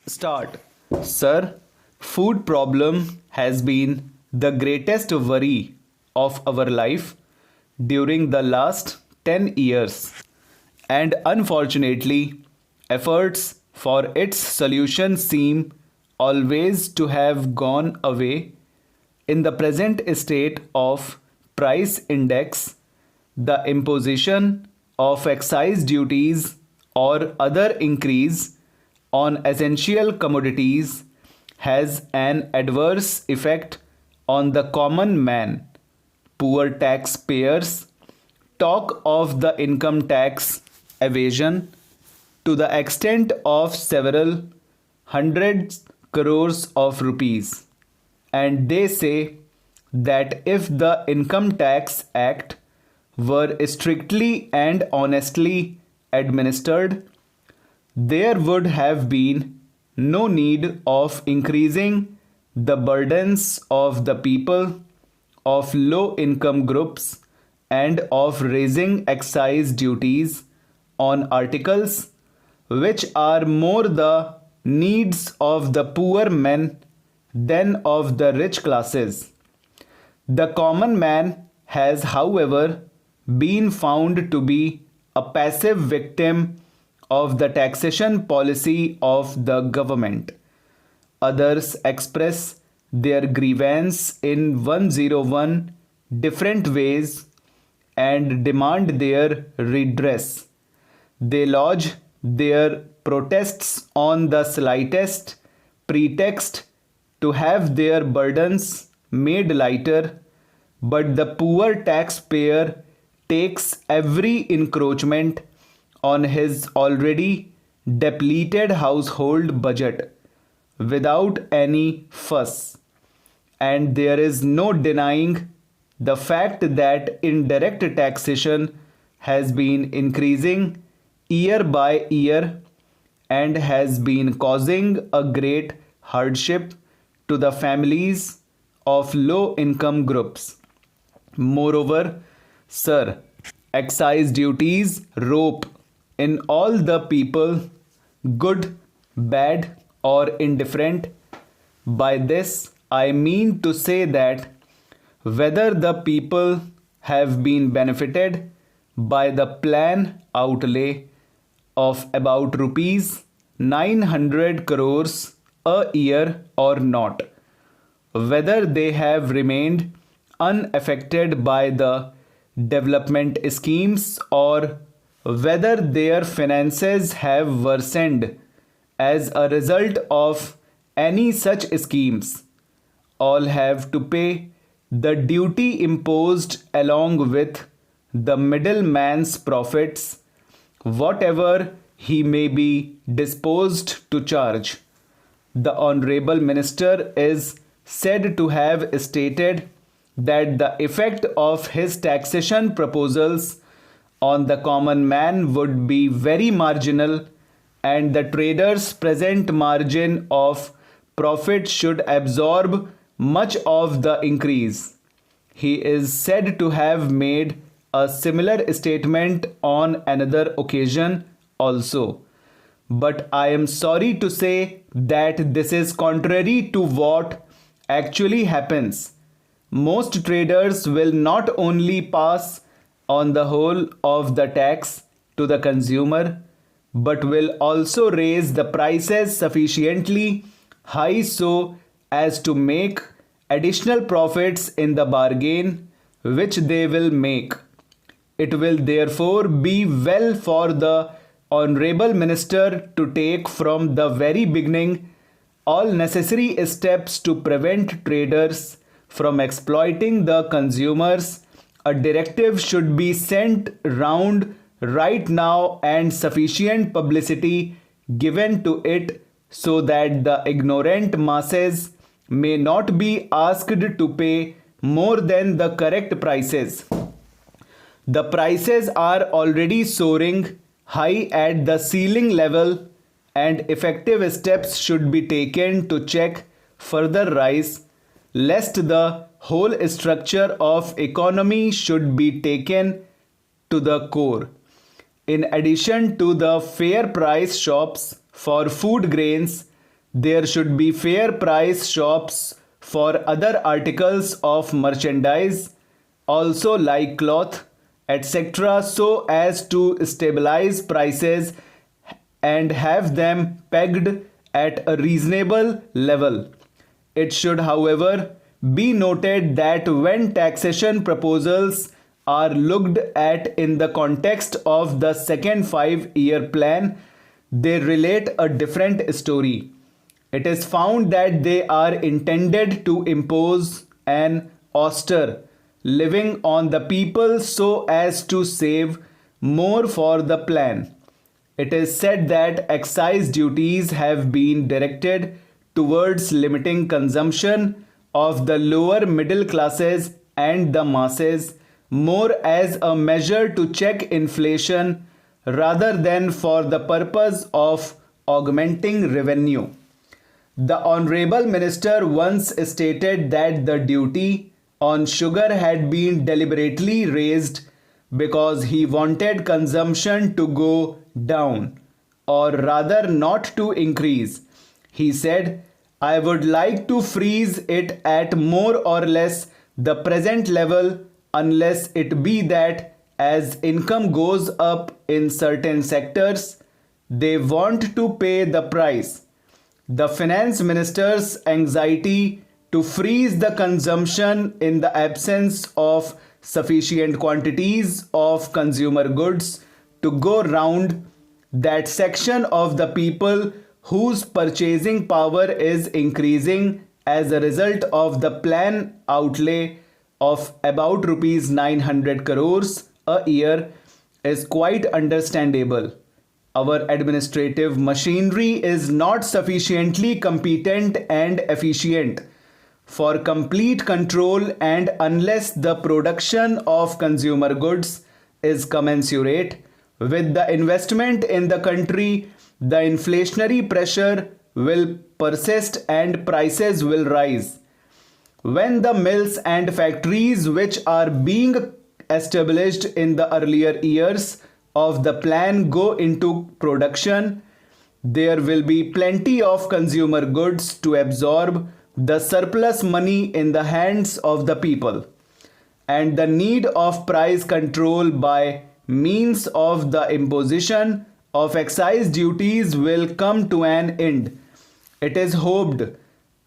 Start. Sir, food problem has been the greatest worry of our life during the last 10 years, and unfortunately, efforts for its solution seem always to have gone away. In the present state of price index, the imposition of excise duties or other increase on essential commodities has an adverse effect on the common man. Poor taxpayers talk of the income tax evasion to the extent of several hundreds crores of rupees, and they say that if the Income Tax Act were strictly and honestly administered, there would have been no need of increasing the burdens of the people of low income groups and of raising excise duties on articles which are more the needs of the poor men than of the rich classes. The common man has, however, been found to be a passive victim of the taxation policy of the government. Others express their grievance in 101 different ways and demand their redress. They lodge their protests on the slightest pretext to have their burdens made lighter, but the poor taxpayer takes every encroachment on his already depleted household budget without any fuss, and there is no denying the fact that indirect taxation has been increasing year by year and has been causing a great hardship to the families of low income groups. Moreover, sir, excise duties rope in all the people, good, bad, or indifferent. By this, I mean to say that whether the people have been benefited by the plan outlay of about rupees 900 crores a year or not, whether they have remained unaffected by the development schemes or whether their finances have worsened as a result of any such schemes, all have to pay the duty imposed along with the middleman's profits, whatever he may be disposed to charge. The Honorable Minister is said to have stated that the effect of his taxation proposals on the common man would be very marginal, and the trader's present margin of profit should absorb much of the increase. He is said to have made a similar statement on another occasion also. But I am sorry to say that this is contrary to what actually happens. Most traders will not only pass on the whole of the tax to the consumer, but will also raise the prices sufficiently high so as to make additional profits in the bargain, which they will make. It will therefore be well for the Honorable Minister to take from the very beginning all necessary steps to prevent traders from exploiting the consumers. A directive should be sent round right now and sufficient publicity given to it so that the ignorant masses may not be asked to pay more than the correct prices. The prices are already soaring high at the ceiling level, and effective steps should be taken to check further rise, lest the whole structure of economy should be taken to the core. In addition to the fair price shops for food grains, there should be fair price shops for other articles of merchandise, also like cloth, etc., so as to stabilize prices and have them pegged at a reasonable level. It should, however, be noted that when taxation proposals are looked at in the context of the second 5-year plan, they relate a different story. It is found that they are intended to impose an austere living on the people so as to save more for the plan. It is said that excise duties have been directed towards limiting consumption of the lower middle classes and the masses more as a measure to check inflation rather than for the purpose of augmenting revenue. The Honorable Minister once stated that the duty on sugar had been deliberately raised because he wanted consumption to go down, or rather not to increase. He said, "I would like to freeze it at more or less the present level unless it be that as income goes up in certain sectors, they want to pay the price." The finance minister's anxiety to freeze the consumption in the absence of sufficient quantities of consumer goods to go round that section of the people whose purchasing power is increasing as a result of the plan outlay of about rupees 900 crores a year is quite understandable. Our administrative machinery is not sufficiently competent and efficient for complete control, and unless the production of consumer goods is commensurate with the investment in the country, the inflationary pressure will persist and prices will rise. When the mills and factories which are being established in the earlier years of the plan go into production, there will be plenty of consumer goods to absorb the surplus money in the hands of the people, and the need of price control by means of the imposition of excise duties will come to an end. It is hoped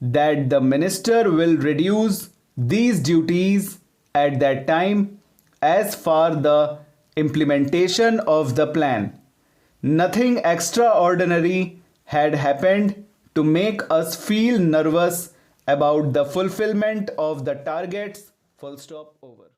that the minister will reduce these duties at that time. As for the implementation of the plan, nothing extraordinary had happened to make us feel nervous about the fulfillment of the targets. Full stop. Over.